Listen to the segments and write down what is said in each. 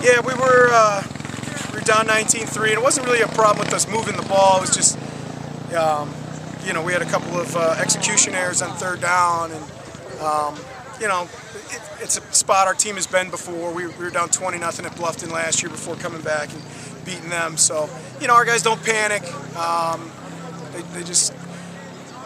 Yeah, we were down 19-3, and it wasn't really a problem with us moving the ball. It was just, we had a couple of execution errors on third down, and it's a spot our team has been before. We were down 20-0 at Bluffton last year before coming back and beating them. So, our guys don't panic. They just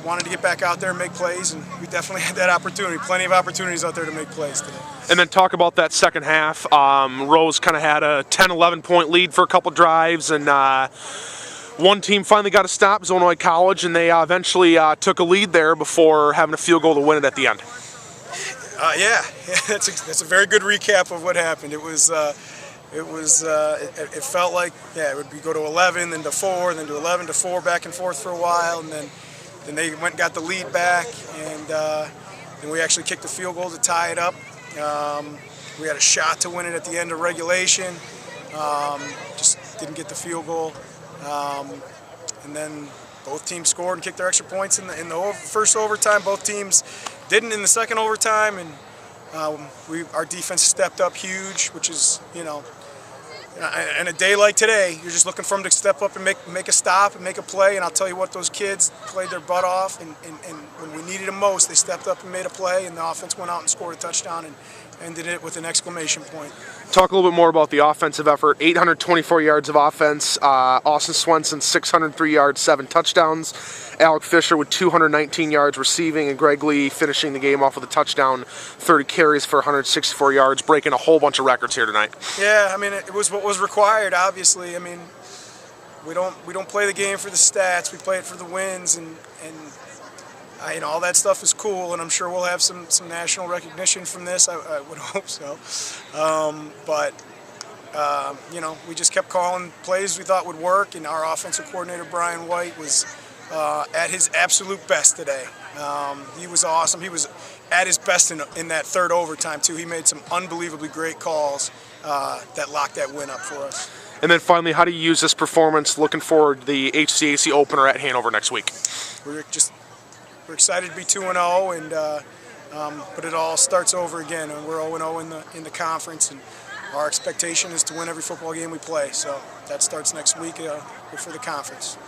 wanted to get back out there and make plays, and we definitely had that opportunity. Plenty of opportunities out there to make plays today. And then talk about that second half. Rose kind of had a 10-11 point lead for a couple drives, and one team finally got a stop, Illinois College, and they eventually took a lead there before having a field goal to win it at the end. That's a very good recap of what happened. It felt like it would go to 11, then to 4, then to 11 to 4, back and forth for a while, and then they went and got the lead back, and then we actually kicked the field goal to tie it up. We had a shot to win it at the end of regulation, just didn't get the field goal, and then both teams scored and kicked their extra points in the first overtime. Both teams didn't in the second overtime, and our defense stepped up huge, which is, and a day like today, you're just looking for them to step up and make a stop and make a play. And I'll tell you what, those kids played their butt off, and when we needed them most, they stepped up and made a play, and the offense went out and scored a touchdown and ended it with an exclamation point. Talk a little bit more about the offensive effort. 824 yards of offense. Austin Swenson, 603 yards, 7 touchdowns. Alec Fisher with 219 yards receiving, and Greg Lee finishing the game off with a touchdown, 30 carries for 164 yards, breaking a whole bunch of records here tonight. Yeah, it was what was required, obviously. We don't play the game for the stats. We play it for the wins, and all that stuff is cool, and I'm sure we'll have some national recognition from this. I would hope so. We just kept calling plays we thought would work, and our offensive coordinator, Brian White, was at his absolute best today. He was awesome. He was at his best in that third overtime, too. He made some unbelievably great calls that locked that win up for us. And then finally, how do you use this performance looking forward to the HCAC opener at Hanover next week? We're excited to be 2-0, but it all starts over again, and we're 0-0 in the conference, and our expectation is to win every football game we play. So that starts next week for the conference.